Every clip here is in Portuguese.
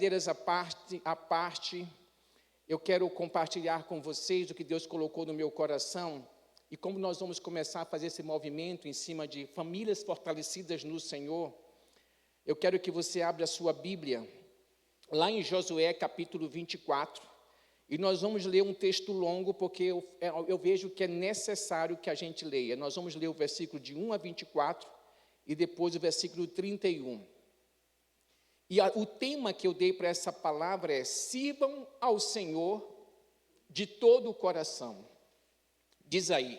brincadeiras à parte, eu quero compartilhar com vocês o que Deus colocou no meu coração e como nós vamos começar a fazer esse movimento em cima de famílias fortalecidas no Senhor. Eu quero que você abra a sua Bíblia, lá em Josué, capítulo 24, e nós vamos ler um texto longo, porque eu vejo que é necessário que a gente leia. Nós vamos ler o versículo de 1 a 24, e depois o versículo 31. E o tema que eu dei para essa palavra é: sirvam ao Senhor de todo o coração. Diz aí: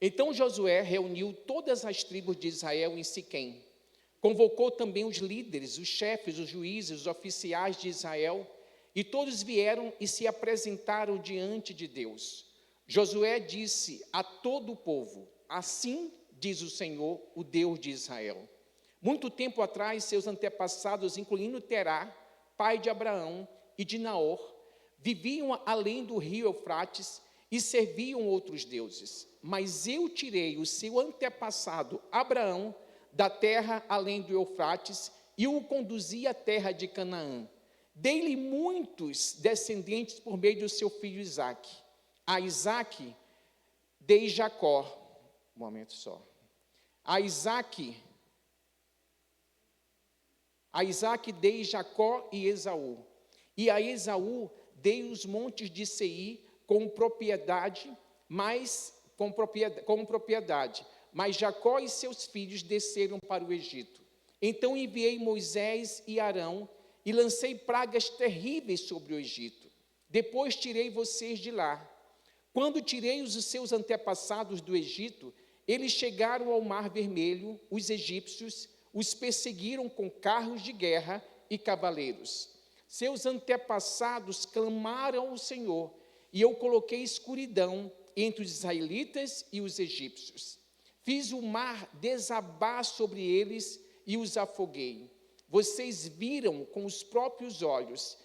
então Josué reuniu todas as tribos de Israel em Siquém. Convocou também os líderes, os chefes, os juízes, os oficiais de Israel, e todos vieram e se apresentaram diante de Deus. Josué disse a todo o povo: assim diz o Senhor, o Deus de Israel. Muito tempo atrás, seus antepassados, incluindo Terá, pai de Abraão e de Naor, viviam além do rio Eufrates e serviam outros deuses. Mas eu tirei o seu antepassado, Abraão, da terra além do Eufrates e o conduzi à terra de Canaã. Dei-lhe muitos descendentes por meio do seu filho Isaque. A Isaque dei Jacó. Um momento só. A Isaque dei Jacó e Esaú. E a Esaú dei os montes de Seir com propriedade, mas Jacó e seus filhos desceram para o Egito. Então enviei Moisés e Arão e lancei pragas terríveis sobre o Egito. Depois tirei vocês de lá. Quando tirei os seus antepassados do Egito, eles chegaram ao Mar Vermelho. Os egípcios os perseguiram com carros de guerra e cavaleiros. Seus antepassados clamaram ao Senhor, e eu coloquei escuridão entre os israelitas e os egípcios. Fiz o mar desabar sobre eles e os afoguei. Vocês viram com os próprios olhos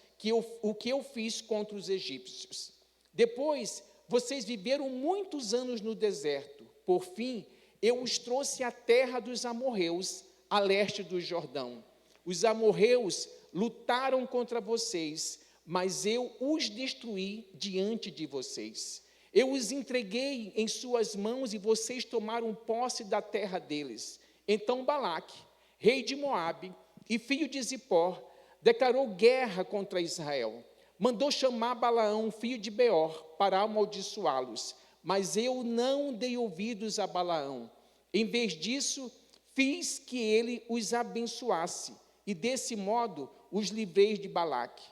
o que eu fiz contra os egípcios. Depois, vocês viveram muitos anos no deserto. Por fim, eu os trouxe à terra dos amorreus, a leste do Jordão. Os amorreus lutaram contra vocês, mas eu os destruí diante de vocês. Eu os entreguei em suas mãos e vocês tomaram posse da terra deles. Então Balaque, rei de Moabe e filho de Zippor, declarou guerra contra Israel. Mandou chamar Balaão, filho de Beor, para amaldiçoá-los. Mas eu não dei ouvidos a Balaão. Em vez disso, fiz que ele os abençoasse, e desse modo os livrei de Balaque.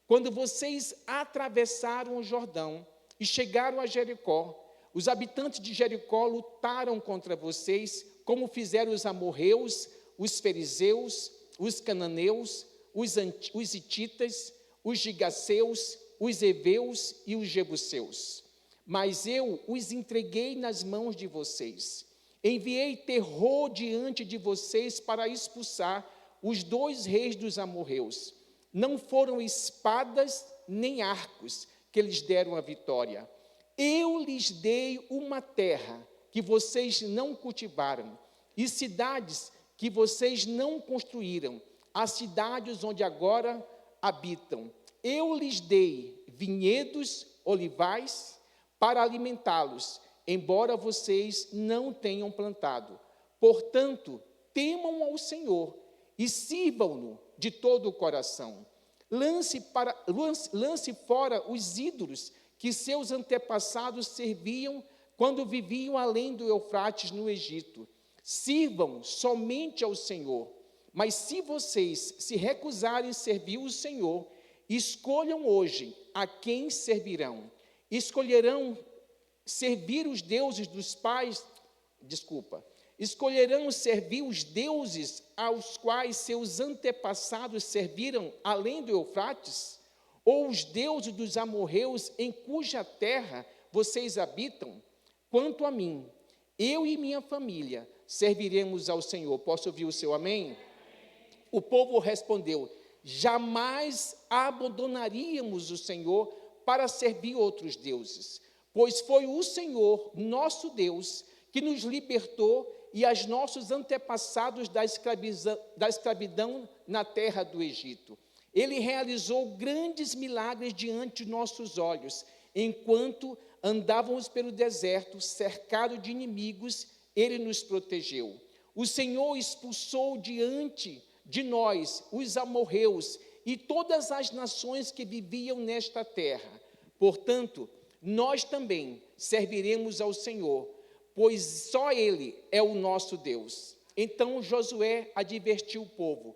Quando vocês atravessaram o Jordão e chegaram a Jericó, os habitantes de Jericó lutaram contra vocês, como fizeram os amorreus, os fariseus, os cananeus, os hititas, os gigaseus, os heveus e os jebuseus. Mas eu os entreguei nas mãos de vocês. Enviei terror diante de vocês para expulsar os 2 reis dos amorreus. Não foram espadas nem arcos que lhes deram a vitória. Eu lhes dei uma terra que vocês não cultivaram, e cidades que vocês não construíram, as cidades onde agora habitam. Eu lhes dei vinhedos, olivais, para alimentá-los, embora vocês não tenham plantado. Portanto, temam ao Senhor e sirvam-no de todo o coração. Lance fora os ídolos que seus antepassados serviam quando viviam além do Eufrates no Egito. Sirvam somente ao Senhor. Mas se vocês se recusarem a servir o Senhor, escolham hoje a quem servirão. Escolherão servir os deuses dos pais, escolherão servir os deuses aos quais seus antepassados serviram além do Eufrates, ou os deuses dos amorreus em cuja terra vocês habitam? Quanto a mim, eu e minha família serviremos ao Senhor. Posso ouvir o seu amém? O povo respondeu: jamais abandonaríamos o Senhor para servir outros deuses, pois foi o Senhor, nosso Deus, que nos libertou e aos nossos antepassados da escravidão na terra do Egito. Ele realizou grandes milagres diante de nossos olhos, enquanto andávamos pelo deserto, cercado de inimigos, ele nos protegeu. O Senhor expulsou diante de nós os amorreus e todas as nações que viviam nesta terra. Portanto, nós também serviremos ao Senhor, pois só Ele é o nosso Deus. Então Josué advertiu o povo.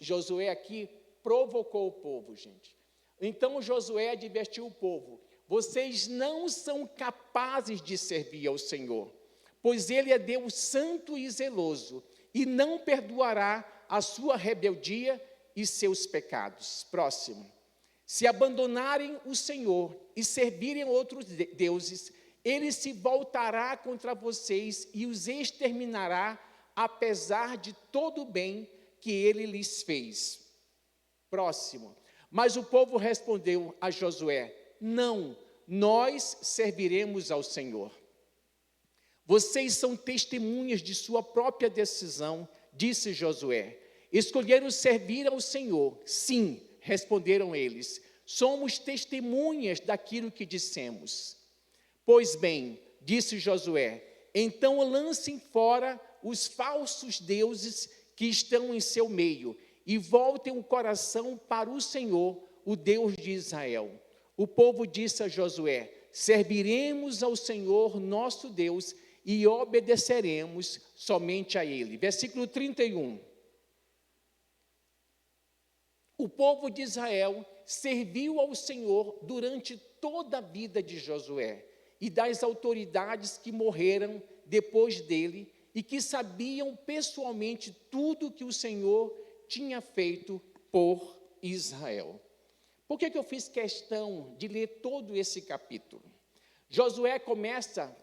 Josué aqui provocou o povo, gente. Então Josué advertiu o povo. Vocês não são capazes de servir ao Senhor, pois Ele é Deus santo e zeloso, e não perdoará a sua rebeldia e seus pecados. Próximo. Se abandonarem o Senhor e servirem outros deuses, Ele se voltará contra vocês e os exterminará, apesar de todo o bem que Ele lhes fez. Próximo. Mas o povo respondeu a Josué: não, nós serviremos ao Senhor. Vocês são testemunhas de sua própria decisão, disse Josué. Escolheram servir ao Senhor. Sim, responderam eles. Somos testemunhas daquilo que dissemos. Pois bem, disse Josué, então lancem fora os falsos deuses que estão em seu meio e voltem o coração para o Senhor, o Deus de Israel. O povo disse a Josué: serviremos ao Senhor nosso Deus e obedeceremos somente a Ele. Versículo 31. O povo de Israel serviu ao Senhor durante toda a vida de Josué e das autoridades que morreram depois dele e que sabiam pessoalmente tudo que o Senhor tinha feito por Israel. Por que eu fiz questão de ler todo esse capítulo? Josué começa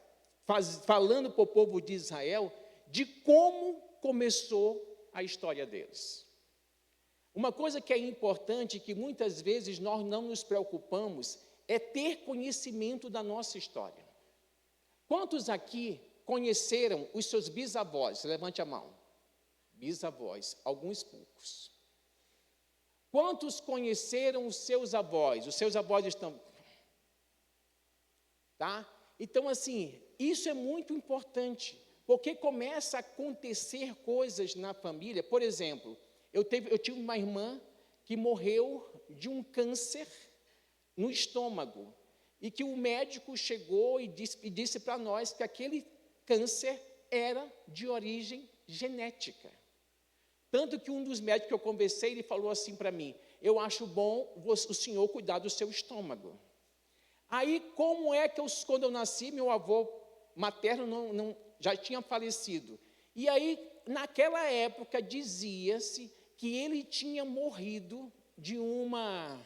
falando para o povo de Israel de como começou a história deles. Uma coisa que é importante, que muitas vezes nós não nos preocupamos, é ter conhecimento da nossa história. Quantos aqui conheceram os seus bisavós? Levante a mão. Bisavós, alguns poucos. Quantos conheceram os seus avós? Os seus avós estão... Tá? Então, assim, isso é muito importante, porque começa a acontecer coisas na família. Por exemplo, eu tive uma irmã que morreu de um câncer no estômago, e que o médico chegou e disse para nós que aquele câncer era de origem genética. Tanto que um dos médicos que eu conversei, ele falou assim para mim: eu acho bom o senhor cuidar do seu estômago. Aí, como é que quando eu nasci, meu avô materno já tinha falecido. E aí, naquela época, dizia-se que ele tinha morrido de uma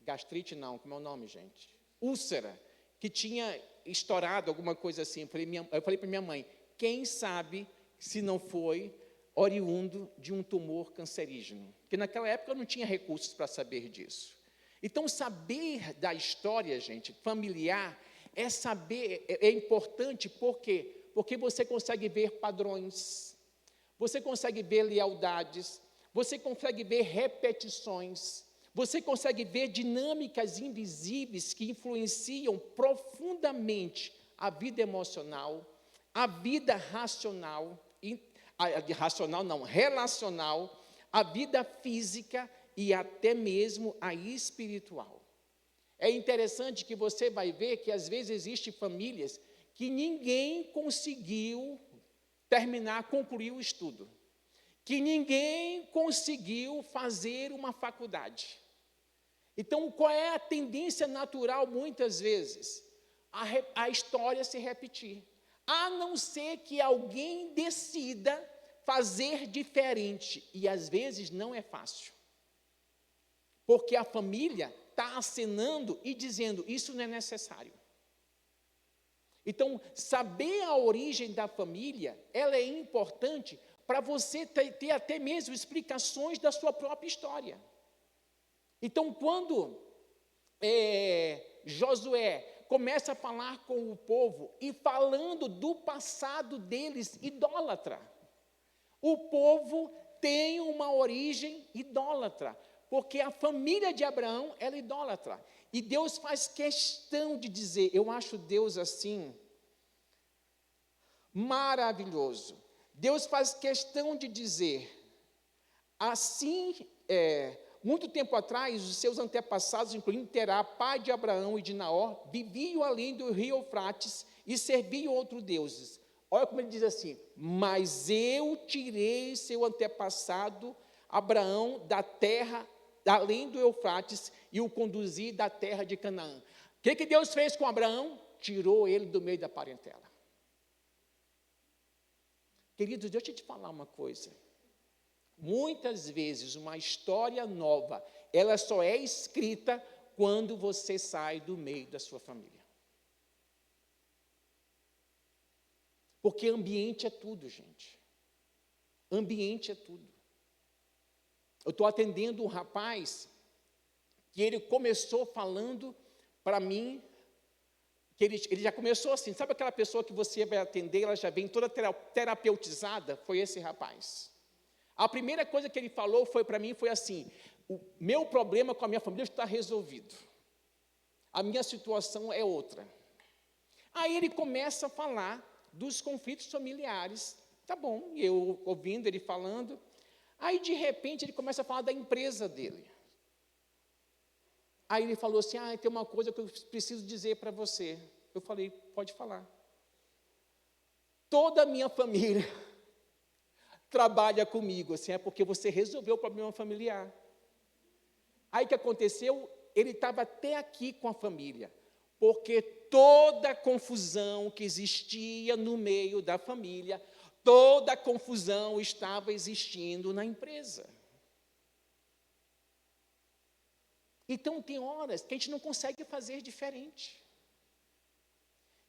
gastrite, não, como é o nome, gente? Úlcera, que tinha estourado, alguma coisa assim. Eu falei para minha mãe: quem sabe se não foi oriundo de um tumor cancerígeno? Porque naquela época eu não tinha recursos para saber disso. Então, saber da história, gente, familiar, é importante, por quê? Porque você consegue ver padrões, você consegue ver lealdades, você consegue ver repetições, você consegue ver dinâmicas invisíveis que influenciam profundamente a vida emocional, a vida relacional, a vida física e até mesmo a espiritual. É interessante que você vai ver que às vezes existem famílias que ninguém conseguiu concluir o estudo, que ninguém conseguiu fazer uma faculdade. Então, qual é a tendência natural, muitas vezes? A história se repetir, a não ser que alguém decida fazer diferente, e às vezes não é fácil, porque a família está acenando e dizendo: isso não é necessário. Então, saber a origem da família, ela é importante para você ter até mesmo explicações da sua própria história. Então, quando Josué começa a falar com o povo e falando do passado deles idólatra, o povo tem uma origem idólatra, porque a família de Abraão era idólatra. E Deus faz questão de dizer, eu acho Deus assim, maravilhoso. Deus faz questão de dizer, assim, muito tempo atrás, os seus antepassados, incluindo Terá, pai de Abraão e de Naor, viviam além do rio Eufrates e serviam outros deuses. Olha como ele diz assim, mas eu tirei seu antepassado Abraão da terra, além do Eufrates, e o conduzi da terra de Canaã. O que Deus fez com Abraão? Tirou ele do meio da parentela. Queridos, deixa eu te falar uma coisa. Muitas vezes uma história nova, ela só é escrita quando você sai do meio da sua família. Porque ambiente é tudo, gente. Ambiente é tudo. Eu estou atendendo um rapaz que ele começou falando para mim, que ele já começou assim, sabe aquela pessoa que você vai atender, ela já vem toda terapeutizada? Foi esse rapaz. A primeira coisa que ele falou para mim foi assim, o meu problema com a minha família está resolvido. A minha situação é outra. Aí ele começa a falar dos conflitos familiares, tá bom, e eu ouvindo ele falando, aí de repente ele começa a falar da empresa dele. Aí ele falou assim, tem uma coisa que eu preciso dizer para você. Eu falei, pode falar. Toda a minha família trabalha comigo, assim, é porque você resolveu o problema familiar. Aí o que aconteceu? Ele estava até aqui com a família, porque toda a confusão que existia no meio da família, toda a confusão estava existindo na empresa. Então, tem horas que a gente não consegue fazer diferente.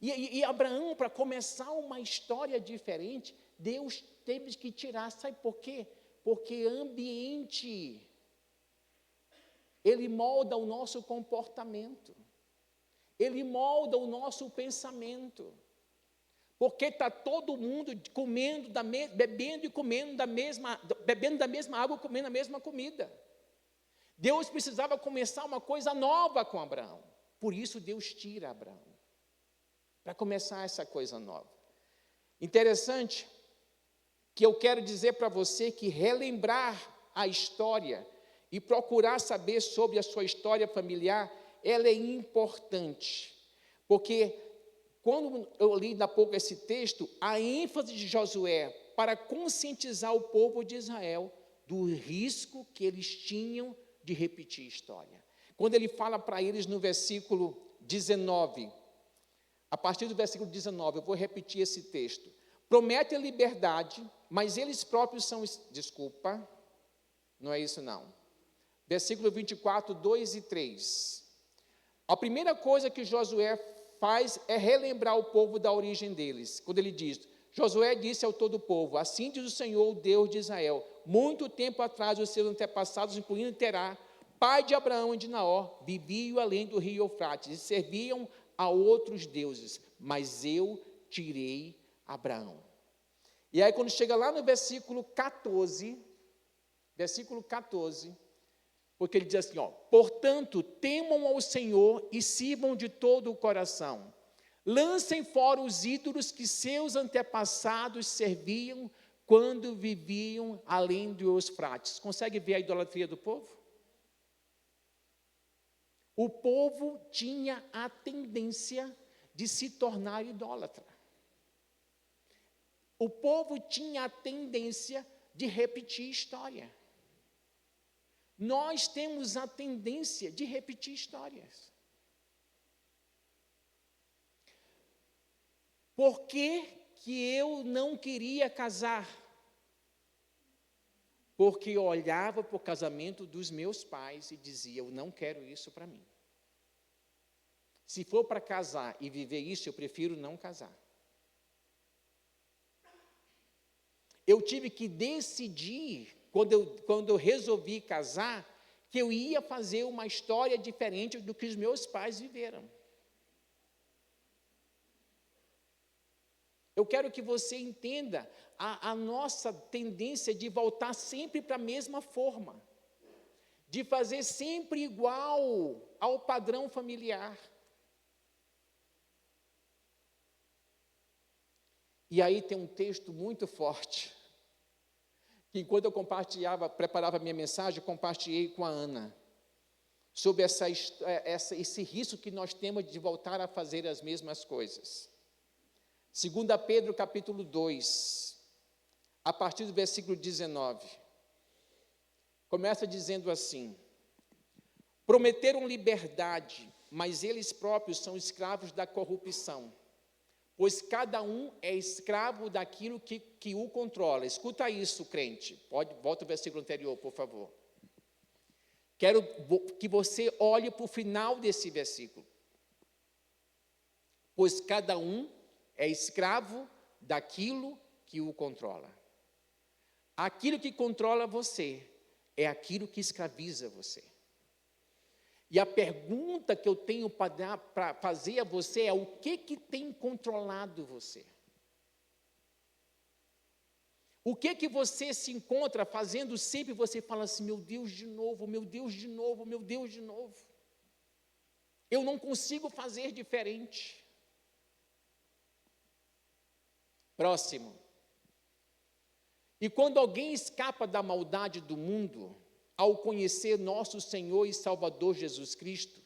E Abraão, para começar uma história diferente, Deus teve que tirar, sabe por quê? Porque ambiente, ele molda o nosso comportamento, ele molda o nosso pensamento, porque está todo mundo comendo, bebendo e comendo bebendo da mesma água, comendo a mesma comida. Deus precisava começar uma coisa nova com Abraão, por isso Deus tira Abraão, para começar essa coisa nova. Interessante que eu quero dizer para você que relembrar a história e procurar saber sobre a sua história familiar, ela é importante, porque quando eu li há pouco esse texto, a ênfase de Josué para conscientizar o povo de Israel do risco que eles tinham de repetir história. Quando ele fala para eles no versículo 19, a partir do versículo 19, eu vou repetir esse texto. Promete a liberdade, mas eles próprios são... Desculpa, não é isso não. Versículo 24, 2 e 3. A primeira coisa que Josué faz é relembrar o povo da origem deles. Quando ele diz, Josué disse ao todo o povo, assim diz o Senhor, o Deus de Israel, muito tempo atrás os seus antepassados, incluindo Terá, pai de Abraão e de Naor, viviam além do rio Eufrates e serviam a outros deuses, mas eu tirei Abraão. E aí quando chega lá no versículo 14, porque ele diz assim, portanto, temam ao Senhor e sirvam de todo o coração. Lancem fora os ídolos que seus antepassados serviam quando viviam além do Eufrates. Consegue ver a idolatria do povo? O povo tinha a tendência de se tornar idólatra. O povo tinha a tendência de repetir história. Nós temos a tendência de repetir histórias. Por que eu não queria casar? Porque eu olhava para o casamento dos meus pais e dizia, eu não quero isso para mim. Se for para casar e viver isso, eu prefiro não casar. Eu tive que decidir, quando eu resolvi casar, que eu ia fazer uma história diferente do que os meus pais viveram. Eu quero que você entenda a nossa tendência de voltar sempre para a mesma forma, de fazer sempre igual ao padrão familiar. E aí tem um texto muito forte, que enquanto eu preparava a minha mensagem, eu compartilhei com a Ana, sobre esse risco que nós temos de voltar a fazer as mesmas coisas. 2 Pedro capítulo 2, a partir do versículo 19, começa dizendo assim: prometeram liberdade, mas eles próprios são escravos da corrupção, pois cada um é escravo daquilo que o controla. Escuta isso, crente. Volta ao versículo anterior, por favor. Quero que você olhe para o final desse versículo. Pois cada um é escravo daquilo que o controla. Aquilo que controla você é aquilo que escraviza você. E a pergunta que eu tenho para fazer a você é: o que tem controlado você? O que você se encontra fazendo sempre? Você fala assim: meu Deus, de novo, meu Deus, de novo, meu Deus, de novo. Eu não consigo fazer diferente. Próximo. E quando alguém escapa da maldade do mundo, ao conhecer nosso Senhor e Salvador Jesus Cristo,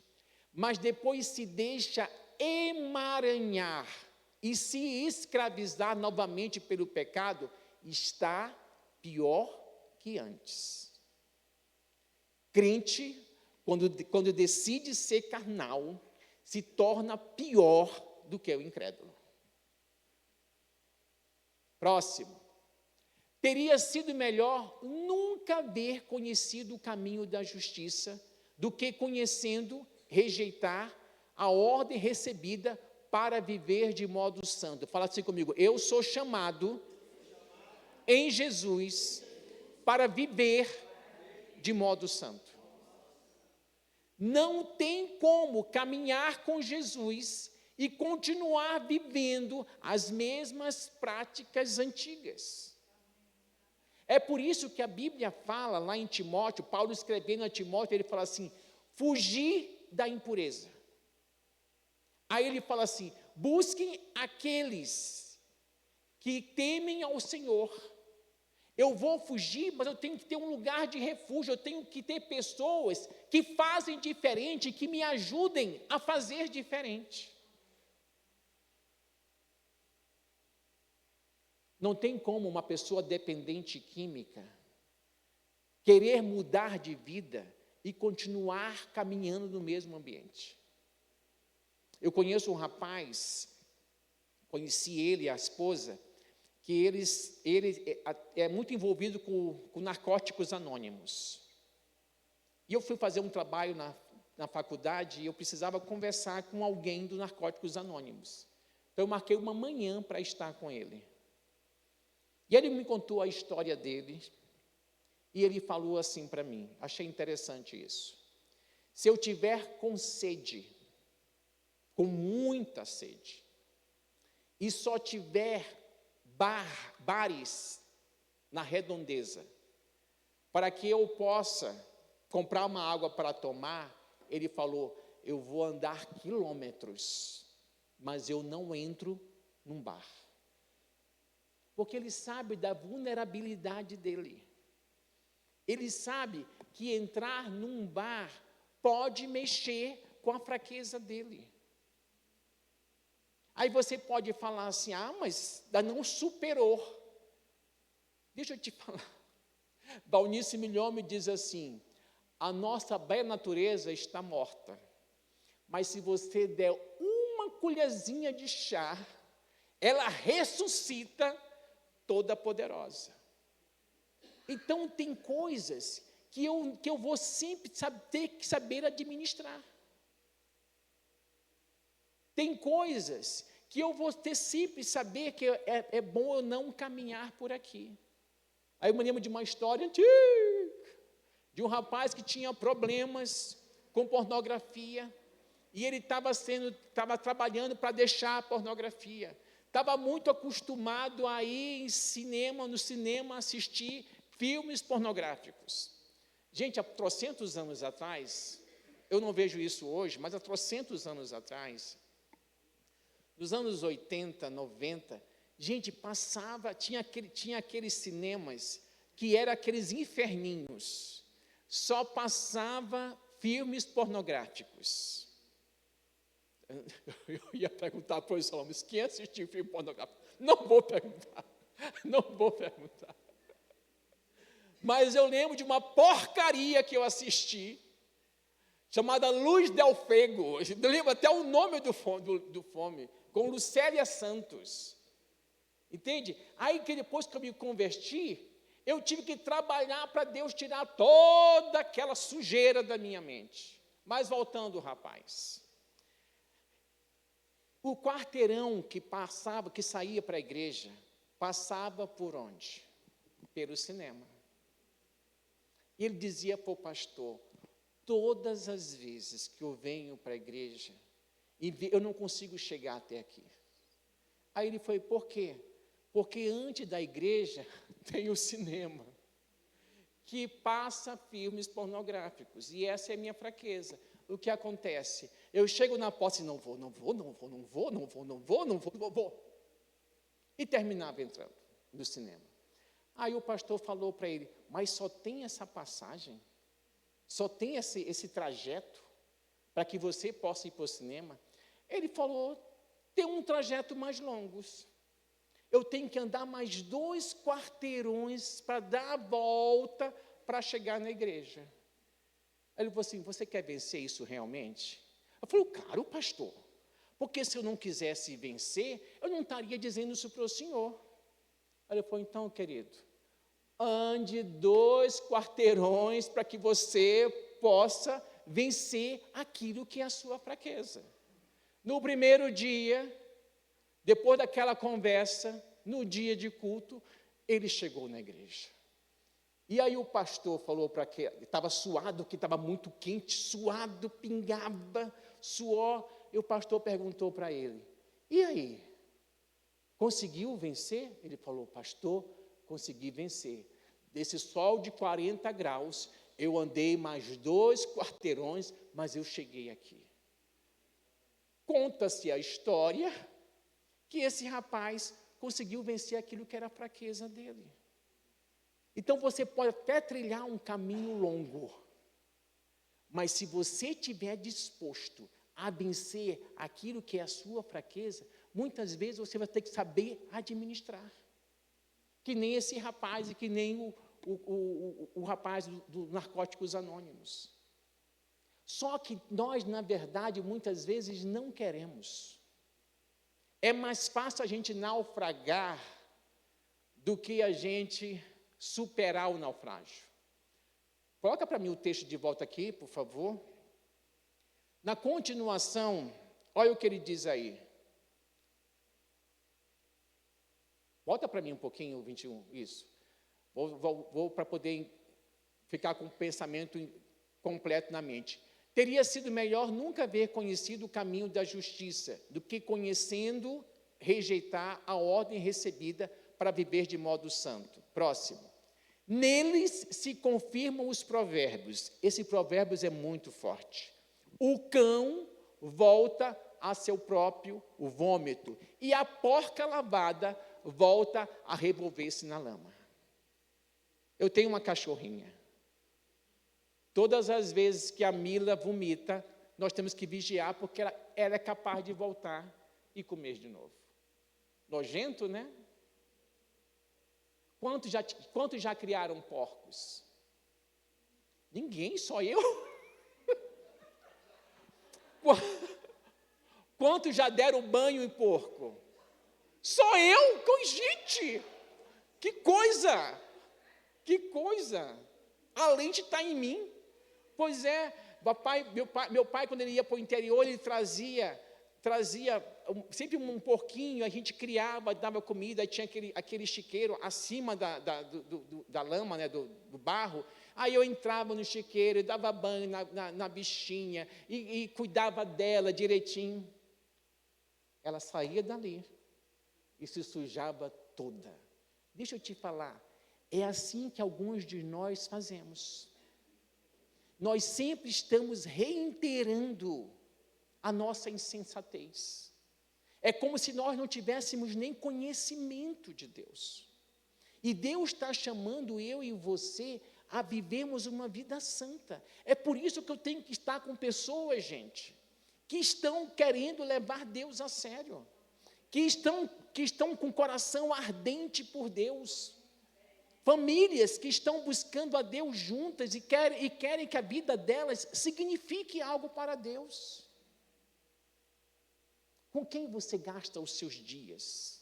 mas depois se deixa emaranhar e se escravizar novamente pelo pecado, está pior que antes. Crente, quando decide ser carnal, se torna pior do que o incrédulo. Próximo. Teria sido melhor nunca haver conhecido o caminho da justiça do que conhecendo, rejeitar a ordem recebida para viver de modo santo. Fala assim comigo: eu sou chamado em Jesus para viver de modo santo. Não tem como caminhar com Jesus e continuar vivendo as mesmas práticas antigas. É por isso que a Bíblia fala lá em Timóteo, Paulo escrevendo a Timóteo, ele fala assim: fugir da impureza. Aí ele fala assim: busquem aqueles que temem ao Senhor. Eu vou fugir, mas eu tenho que ter um lugar de refúgio, eu tenho que ter pessoas que fazem diferente, que me ajudem a fazer diferente. Não tem como uma pessoa dependente química querer mudar de vida e continuar caminhando no mesmo ambiente. Eu conheço um rapaz, conheci ele e a esposa, que ele é muito envolvido com narcóticos anônimos. E eu fui fazer um trabalho na faculdade e eu precisava conversar com alguém do Narcóticos Anônimos. Então, eu marquei uma manhã para estar com ele. E ele me contou a história dele, e ele falou assim para mim, achei interessante isso: se eu tiver com sede, com muita sede, e só tiver bares na redondeza, para que eu possa comprar uma água para tomar, ele falou: eu vou andar quilômetros, mas eu não entro num bar. Porque ele sabe da vulnerabilidade dele. Ele sabe que entrar num bar pode mexer com a fraqueza dele. Aí você pode falar assim: ah, mas ainda não superou. Deixa eu te falar. Valnice Milhome diz assim: a nossa bela natureza está morta, mas se você der uma colherzinha de chá, ela ressuscita toda poderosa. Então, tem coisas que eu vou sempre ter que saber administrar. Tem coisas que eu vou ter sempre saber que é bom eu não caminhar por aqui. Aí eu me lembro de uma história antiga, de um rapaz que tinha problemas com pornografia, e ele estava trabalhando para deixar a pornografia. estava muito acostumado a ir no cinema, assistir filmes pornográficos. Gente, há trocentos anos atrás, eu não vejo isso hoje, mas há trocentos anos atrás, nos anos 80, 90, gente, tinha aqueles cinemas que eram aqueles inferninhos, só passava filmes pornográficos. Eu ia perguntar para os homens, quem assistiu filme pornográfico? Não vou perguntar. Mas eu lembro de uma porcaria que eu assisti, chamada Luz del Fego. Eu lembro até o nome do filme, com Lucélia Santos. Entende? Aí que depois que eu me converti, eu tive que trabalhar para Deus tirar toda aquela sujeira da minha mente. Mas voltando, rapaz. O quarteirão que saía para a igreja, passava por onde? Pelo cinema. E ele dizia para o pastor, todas as vezes que eu venho para a igreja, eu não consigo chegar até aqui. Aí ele foi, por quê? Porque antes da igreja tem o cinema, que passa filmes pornográficos, e essa é a minha fraqueza. O que acontece? Eu chego na porta e não vou. E terminava entrando no cinema. Aí o pastor falou para ele, mas só tem essa passagem? Só tem esse trajeto para que você possa ir para o cinema? Ele falou, tem um trajeto mais longo. Eu tenho que andar mais 2 quarteirões para dar a volta para chegar na igreja. Aí ele falou assim, você quer vencer isso realmente? Eu falei, claro, pastor, porque se eu não quisesse vencer, eu não estaria dizendo isso para o senhor. Aí ele falou, então, querido, ande 2 quarteirões para que você possa vencer aquilo que é a sua fraqueza. No primeiro dia, depois daquela conversa, no dia de culto, ele chegou na igreja. E aí o pastor falou para que estava suado, que estava muito quente, suado, pingava, suor. E o pastor perguntou para ele, e aí, conseguiu vencer? Ele falou, pastor, consegui vencer. Desse sol de 40 graus, eu andei mais 2 quarteirões, mas eu cheguei aqui. Conta-se a história que esse rapaz conseguiu vencer aquilo que era a fraqueza dele. Então, você pode até trilhar um caminho longo, mas se você estiver disposto a vencer aquilo que é a sua fraqueza, muitas vezes você vai ter que saber administrar. Que nem esse rapaz e que nem o rapaz do Narcóticos Anônimos. Só que nós, na verdade, muitas vezes não queremos. É mais fácil a gente naufragar do que a gente superar o naufrágio. Coloca para mim o texto de volta aqui, por favor. Na continuação, olha o que ele diz aí. Volta para mim um pouquinho, o 21, isso. Vou para poder ficar com o pensamento completo na mente. Teria sido melhor nunca haver conhecido o caminho da justiça, do que conhecendo, rejeitar a ordem recebida para viver de modo santo. Próximo. Neles se confirmam os provérbios. Esse provérbios é muito forte. O cão volta a seu próprio vômito, e a porca lavada volta a revolver-se na lama. Eu tenho uma cachorrinha. Todas as vezes que a Mila vomita, nós temos que vigiar, porque ela é capaz de voltar e comer de novo. Nojento, né? Quantos já criaram porcos? Ninguém, só eu. Quantos já deram banho em porco? Só eu? Gente, que coisa! Que coisa! A lente está em mim. Pois é, meu pai, quando ele ia para o interior, ele trazia sempre um porquinho, a gente criava, dava comida, aí tinha aquele chiqueiro acima da lama, né, do barro. Aí eu entrava no chiqueiro, dava banho na bichinha, e cuidava dela direitinho. Ela saía dali, e se sujava toda. Deixa eu te falar, é assim que alguns de nós fazemos. Nós sempre estamos reiterando a nossa insensatez. É como se nós não tivéssemos nem conhecimento de Deus. E Deus está chamando eu e você a vivermos uma vida santa. É por isso que eu tenho que estar com pessoas, gente, que estão querendo levar Deus a sério, que estão com o coração ardente por Deus, famílias que estão buscando a Deus juntas e querem que a vida delas signifique algo para Deus. Com quem você gasta os seus dias?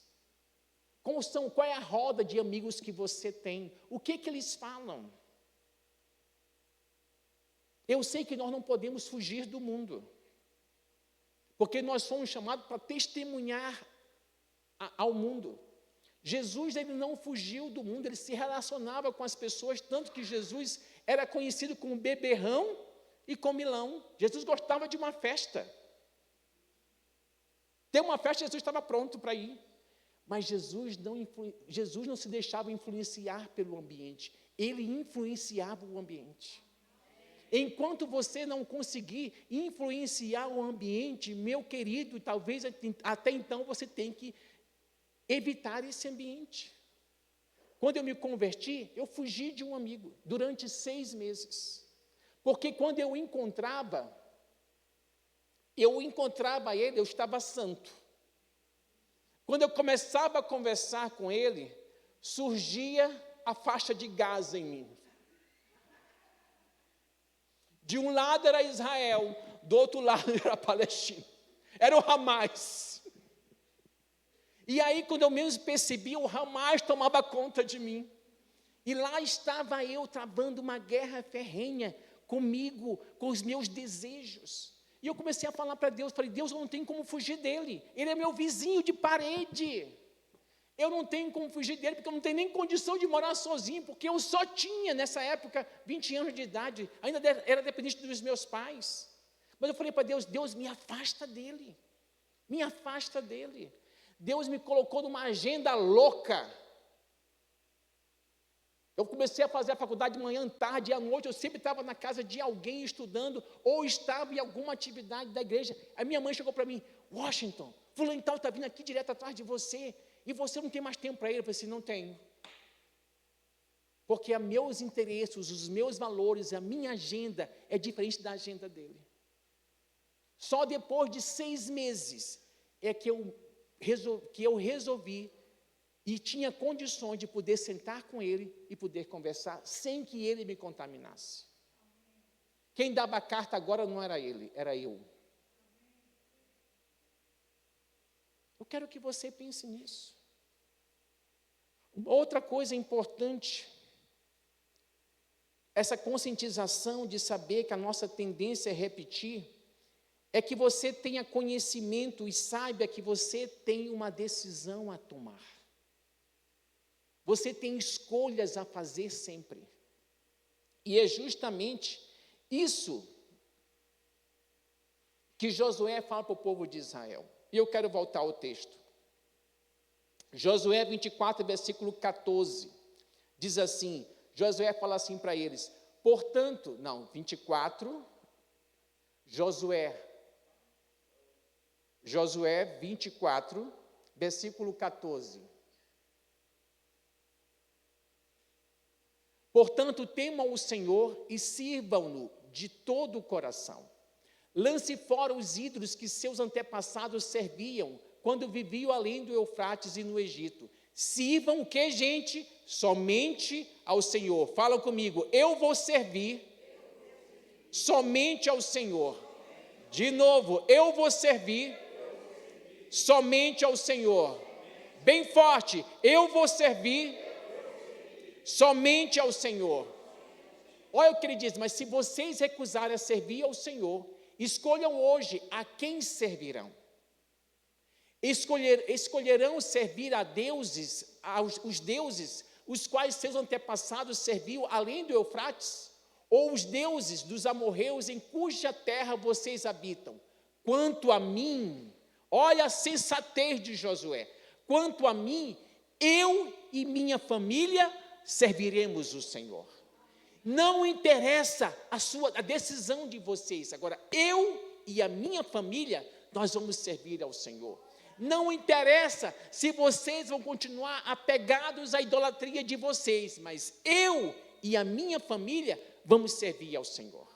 Qual é a roda de amigos que você tem? O que eles falam? Eu sei que nós não podemos fugir do mundo, porque nós fomos chamados para testemunhar ao mundo. Jesus, ele não fugiu do mundo, ele se relacionava com as pessoas, tanto que Jesus era conhecido como beberrão e comilão. Jesus gostava de uma festa. Ter uma festa, Jesus estava pronto para ir. Mas Jesus não se deixava influenciar pelo ambiente, ele influenciava o ambiente. Enquanto você não conseguir influenciar o ambiente, meu querido, talvez até então você tem que evitar esse ambiente. Quando eu me converti, eu fugi de um amigo durante 6 meses. Porque quando eu encontrava ele, eu estava santo. Quando eu começava a conversar com ele, surgia a faixa de Gaza em mim. De um lado era Israel, do outro lado era a Palestina. Era o Hamas. E aí, quando eu menos percebi, o Hamas tomava conta de mim. E lá estava eu travando uma guerra ferrenha comigo, com os meus desejos. E eu comecei a falar para Deus, falei, Deus, eu não tenho como fugir dele. Ele é meu vizinho de parede. Eu não tenho como fugir dele, porque eu não tenho nem condição de morar sozinho, porque eu só tinha, nessa época, 20 anos de idade, ainda era dependente dos meus pais. Mas eu falei para Deus, Deus, me afasta dele. Me afasta dele. Deus me colocou numa agenda louca. Eu comecei a fazer a faculdade de manhã, tarde e à noite, eu sempre estava na casa de alguém estudando, ou estava em alguma atividade da igreja. A minha mãe chegou para mim, Washington, fulano tal está vindo aqui direto atrás de você, e você não tem mais tempo para ele. Eu falei assim, não tenho. Porque os meus interesses, os meus valores, a minha agenda é diferente da agenda dele. Só depois de 6 meses é que eu resolvi e tinha condições de poder sentar com ele e poder conversar sem que ele me contaminasse. Quem dava a carta agora não era ele, era eu. Eu quero que você pense nisso. Outra coisa importante, essa conscientização de saber que a nossa tendência é repetir, é que você tenha conhecimento e saiba que você tem uma decisão a tomar. Você tem escolhas a fazer sempre. E é justamente isso que Josué fala para o povo de Israel. E eu quero voltar ao texto. Josué 24, versículo 14. Diz assim, Josué fala assim para eles, 24, Josué 24, versículo 14. Portanto, temam o Senhor e sirvam-no de todo o coração. Lance fora os ídolos que seus antepassados serviam quando viviam além do Eufrates e no Egito. Sirvam o que, gente? Somente ao Senhor. Fala comigo, eu vou servir somente ao Senhor. De novo, eu vou servir somente ao Senhor. Bem forte, eu vou servir somente ao Senhor. Olha o que ele diz, mas se vocês recusarem a servir ao Senhor, escolham hoje a quem servirão. Escolherão servir a deuses, os deuses, os quais seus antepassados serviam além do Eufrates, ou os deuses dos amorreus em cuja terra vocês habitam. Quanto a mim, olha a sensatez de Josué, quanto a mim, eu e minha família serviremos o Senhor. Não interessa a decisão de vocês. Agora, eu e a minha família, nós vamos servir ao Senhor. Não interessa se vocês vão continuar apegados à idolatria de vocês, mas eu e a minha família vamos servir ao Senhor.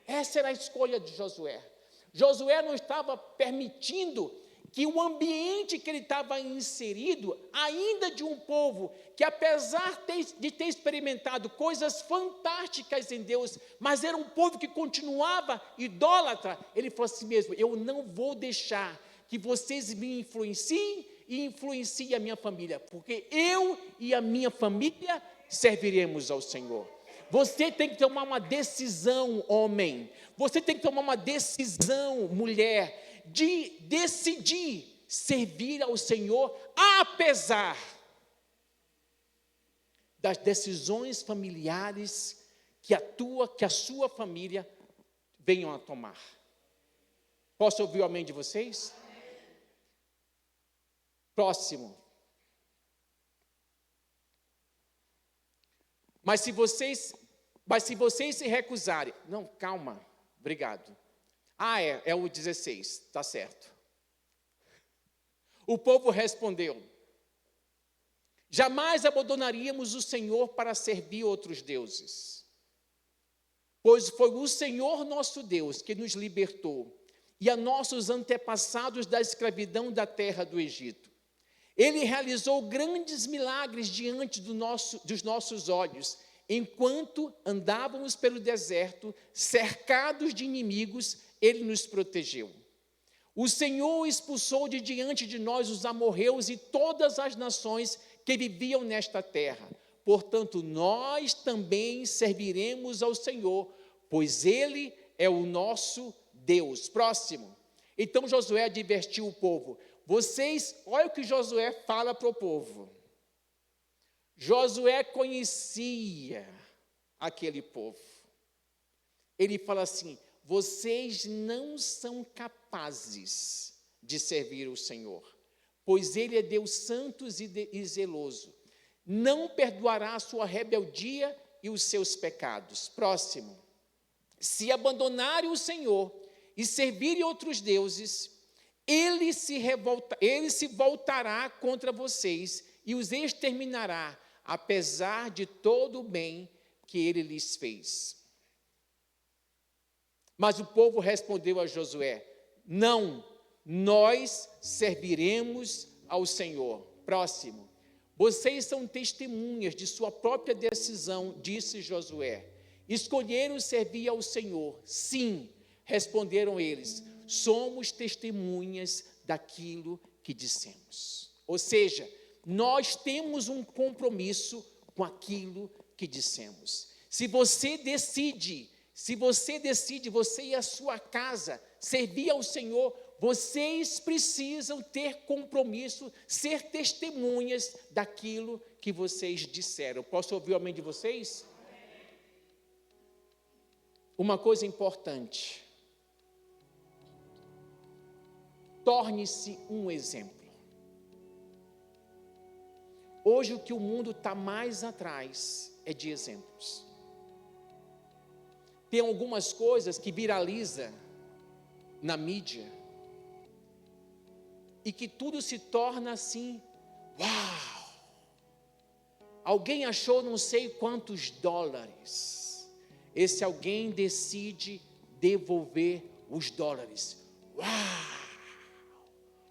Essa era a escolha de Josué. Josué não estava permitindo que o ambiente que ele estava inserido, ainda de um povo que, apesar de ter experimentado coisas fantásticas em Deus, mas era um povo que continuava idólatra, ele falou assim mesmo: eu não vou deixar que vocês me influenciem e influenciem a minha família, porque eu e a minha família serviremos ao Senhor. Você tem que tomar uma decisão, homem. Você tem que tomar uma decisão, mulher, de decidir servir ao Senhor, apesar das decisões familiares que a sua família venham a tomar. Posso ouvir o amém de vocês? Próximo. Mas se vocês se recusarem... Não, calma, obrigado. É o 16, está certo. O povo respondeu: jamais abandonaríamos o Senhor para servir outros deuses, pois foi o Senhor nosso Deus que nos libertou e a nossos antepassados da escravidão da terra do Egito. Ele realizou grandes milagres diante dos nossos olhos, enquanto andávamos pelo deserto, cercados de inimigos. Ele nos protegeu. O Senhor expulsou de diante de nós os amorreus e todas as nações que viviam nesta terra. Portanto, nós também serviremos ao Senhor, pois Ele é o nosso Deus. Próximo. Então Josué advertiu o povo. Olha o que Josué fala para o povo. Josué conhecia aquele povo. Ele fala assim: vocês não são capazes de servir o Senhor, pois Ele é Deus santo e zeloso. Não perdoará a sua rebeldia e os seus pecados. Próximo. Se abandonarem o Senhor e servirem outros deuses, Ele se voltará contra vocês e os exterminará, apesar de todo o bem que Ele lhes fez. Mas o povo respondeu a Josué: não, nós serviremos ao Senhor. Próximo. Vocês são testemunhas de sua própria decisão, disse Josué. Escolheram servir ao Senhor. Sim, responderam eles, somos testemunhas daquilo que dissemos. Ou seja, nós temos um compromisso com aquilo que dissemos. Se você decide, você e a sua casa, servir ao Senhor, vocês precisam ter compromisso, ser testemunhas daquilo que vocês disseram. Posso ouvir o amém de vocês? Uma coisa importante: torne-se um exemplo. Hoje o que o mundo está mais atrás é de exemplos. Tem algumas coisas que viraliza na mídia e que tudo se torna assim, uau! Alguém achou não sei quantos dólares. Esse alguém decide devolver os dólares. Uau!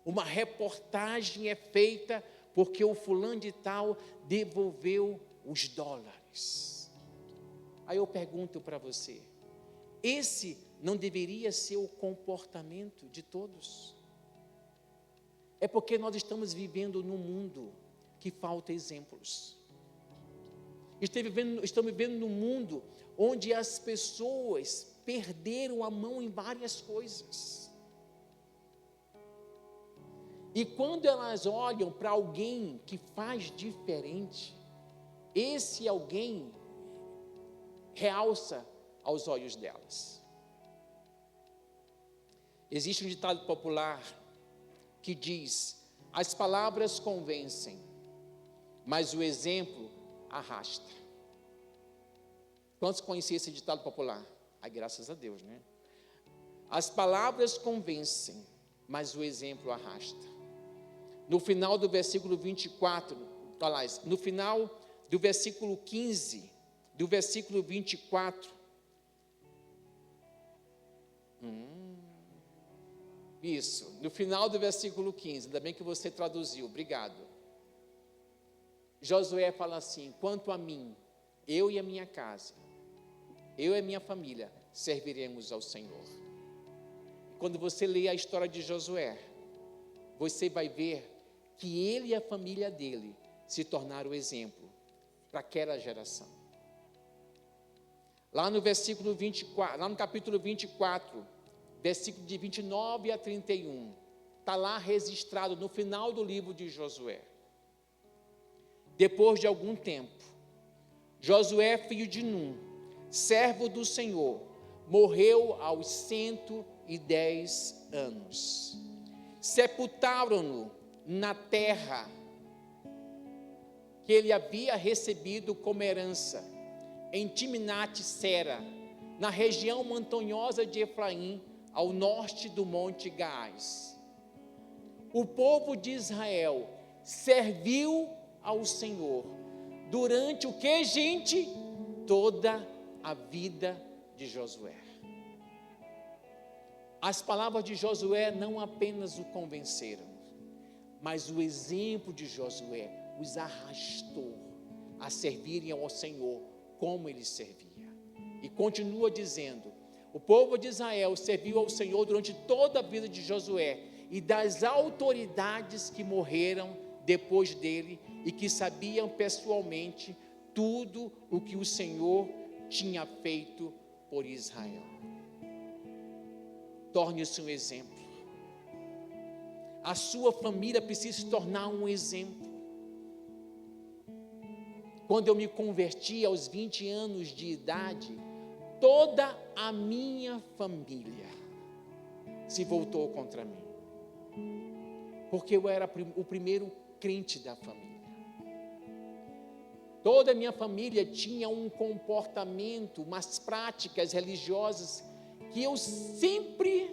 Uma reportagem é feita porque o fulano de tal devolveu os dólares. Aí eu pergunto para você, esse não deveria ser o comportamento de todos? É porque nós estamos vivendo num mundo que falta exemplos. Estamos vivendo num mundo onde as pessoas perderam a mão em várias coisas. E quando elas olham para alguém que faz diferente, esse alguém realça aos olhos delas. Existe um ditado popular que diz: As palavras convencem, mas o exemplo arrasta. Quantos conheciam esse ditado popular? Ai, graças a Deus, né? As palavras convencem, mas o exemplo arrasta. No final do versículo 24, aliás, no final do versículo 15, do versículo 24. Isso, no final do versículo 15, ainda bem que você traduziu, obrigado. Josué fala assim: quanto a mim, eu e a minha casa, eu e a minha família, serviremos ao Senhor. Quando você lê a história de Josué, você vai ver que ele e a família dele se tornaram exemplo para aquela geração. Lá no versículo 24, lá no capítulo 24, versículo de 29 a 31, está lá registrado no final do livro de Josué. Depois de algum tempo, Josué, filho de Num, servo do Senhor, morreu aos 110 anos. Sepultaram-no na terra que ele havia recebido como herança, em Timnat-Sera, na região montanhosa de Efraim, ao norte do Monte Gaás. O povo de Israel serviu ao Senhor durante o que, gente? Toda a vida de Josué. As palavras de Josué não apenas o convenceram, mas o exemplo de Josué os arrastou a servirem ao Senhor como ele servia. E continua dizendo: o povo de Israel serviu ao Senhor durante toda a vida de Josué e das autoridades que morreram depois dele e que sabiam pessoalmente tudo o que o Senhor tinha feito por Israel. Torne-se um exemplo. A sua família precisa se tornar um exemplo. Quando eu me converti aos 20 anos de idade, toda a minha família se voltou contra mim, porque eu era o primeiro crente da família. Toda a minha família tinha um comportamento, umas práticas religiosas que eu sempre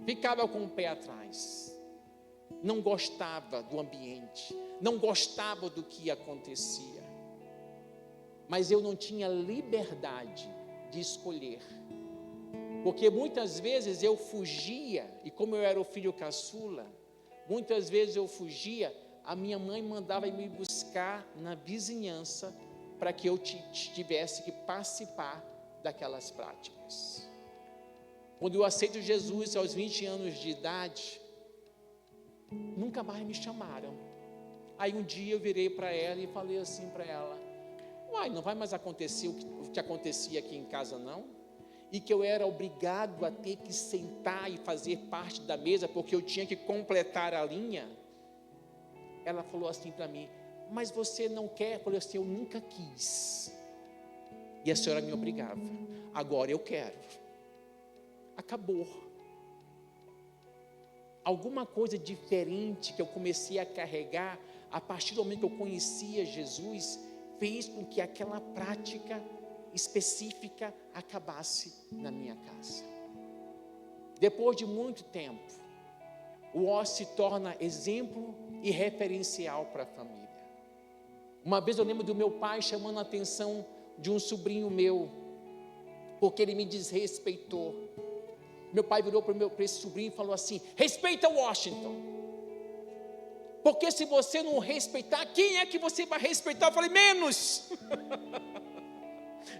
ficava com o pé atrás. Não gostava do ambiente, não gostava do que acontecia. Mas eu não tinha liberdade de escolher, porque muitas vezes eu fugia, e como eu era o filho caçula, muitas vezes eu fugia, a minha mãe mandava me buscar na vizinhança, para que eu tivesse que participar daquelas práticas. Quando eu aceito Jesus aos 20 anos de idade, nunca mais me chamaram. Aí um dia eu virei para ela e falei assim para ela: uai, não vai mais acontecer o que acontecia aqui em casa, não? E que eu era obrigado a ter que sentar e fazer parte da mesa, porque eu tinha que completar a linha. Ela falou assim para mim: mas você não quer? Eu falei assim: eu nunca quis, e a senhora me obrigava, agora eu quero. Acabou. Alguma coisa diferente que eu comecei a carregar, a partir do momento que eu conhecia Jesus, fez com que aquela prática específica acabasse na minha casa. Depois de muito tempo, o Ó se torna exemplo e referencial para a família. Uma vez eu lembro do meu pai chamando a atenção de um sobrinho meu, porque ele me desrespeitou. Meu pai virou para esse sobrinho e falou assim: respeita Washington, porque se você não respeitar, quem é que você vai respeitar? Eu falei: menos.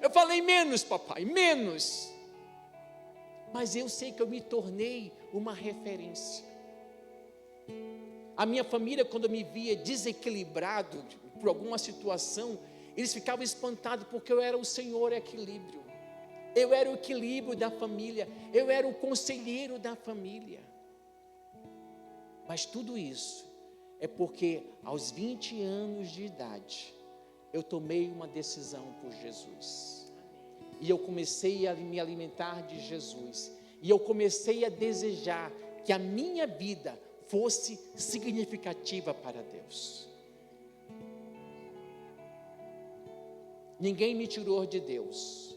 Eu falei: menos, papai, menos. Mas eu sei que eu me tornei uma referência. A minha família, quando me via desequilibrado por alguma situação, eles ficavam espantados, porque eu era o Senhor equilíbrio. Eu era o equilíbrio da família, eu era o conselheiro da família. Mas tudo isso é porque aos 20 anos de idade, eu tomei uma decisão por Jesus. E eu comecei a me alimentar de Jesus. E eu comecei a desejar que a minha vida fosse significativa para Deus. Ninguém me tirou de Deus,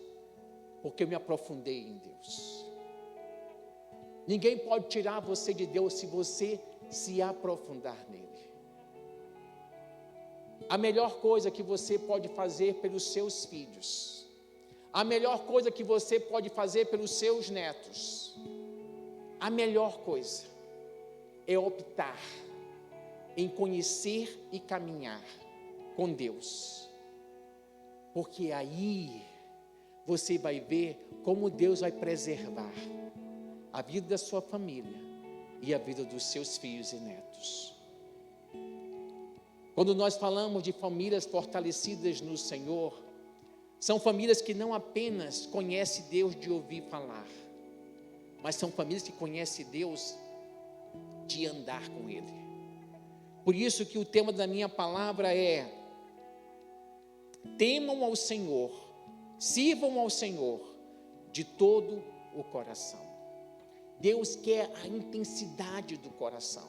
porque eu me aprofundei em Deus. Ninguém pode tirar você de Deus se você se aprofundar nele. A melhor coisa que você pode fazer pelos seus filhos, a melhor coisa que você pode fazer pelos seus netos, a melhor coisa é optar em conhecer e caminhar com Deus. Porque aí você vai ver como Deus vai preservar a vida da sua família e a vida dos seus filhos e netos. Quando nós falamos de famílias fortalecidas no Senhor, são famílias que não apenas conhecem Deus de ouvir falar, mas são famílias que conhecem Deus de andar com Ele. Por isso que o tema da minha palavra é: temam ao Senhor, sirvam ao Senhor de todo o coração. Deus quer a intensidade do coração.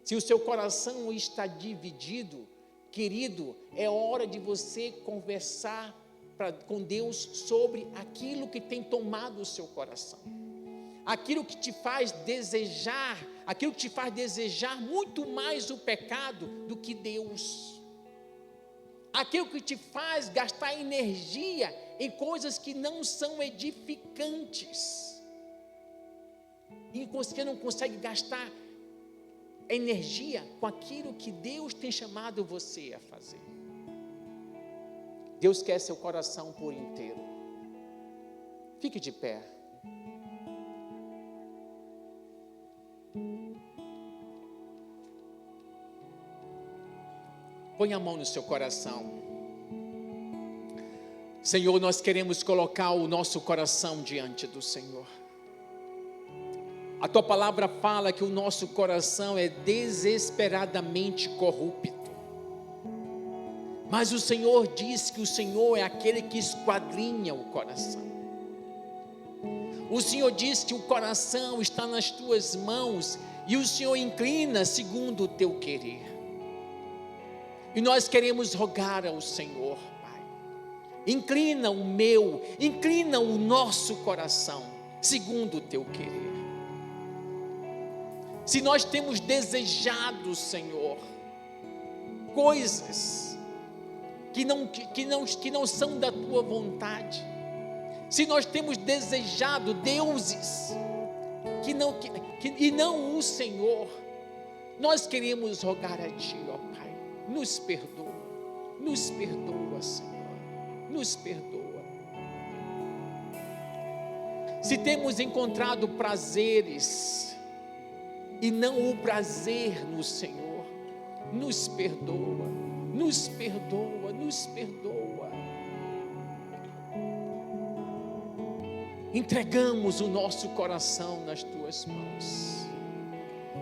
Se o seu coração está dividido, querido, é hora de você conversar com Deus sobre aquilo que tem tomado o seu coração. Aquilo que te faz desejar, muito mais o pecado do que Deus. Aquilo que te faz gastar energia em coisas que não são edificantes. E você não consegue gastar energia com aquilo que Deus tem chamado você a fazer. Deus quer seu coração por inteiro. Fique de pé. Põe a mão no seu coração. Senhor, nós queremos colocar o nosso coração diante do Senhor. A tua palavra fala que o nosso coração é desesperadamente corrupto. Mas o Senhor diz que o Senhor é aquele que esquadrinha o coração. O Senhor diz que o coração está nas tuas mãos e o Senhor inclina segundo o teu querer. E nós queremos rogar ao Senhor, Pai, inclina o nosso coração segundo o teu querer. Se nós temos desejado, Senhor, coisas que não são da tua vontade, se nós temos desejado deuses e não o Senhor, nós queremos rogar a Ti, ó Pai, nos perdoa, Senhor, nos perdoa. Se temos encontrado prazeres e não o prazer no Senhor, nos perdoa. Entregamos o nosso coração nas tuas mãos.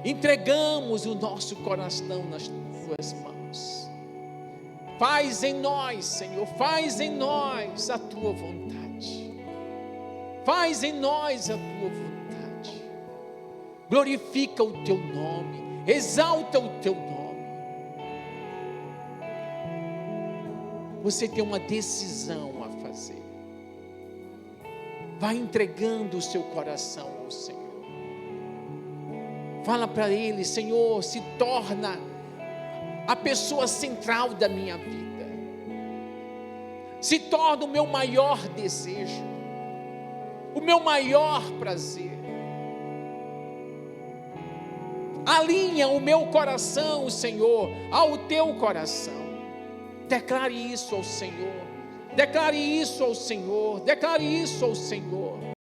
Entregamos o nosso coração nas tuas mãos. Faz em nós, Senhor, faz em nós a tua vontade. Faz em nós a tua vontade. Glorifica o teu nome, exalta o teu nome. Você tem uma decisão a fazer. Vai entregando o seu coração ao Senhor. Fala para Ele: Senhor, se torna a pessoa central da minha vida. Se torna o meu maior desejo, o meu maior prazer. Alinha o meu coração, Senhor, ao teu coração. Declare isso ao Senhor. Declare isso ao Senhor. Declare isso ao Senhor.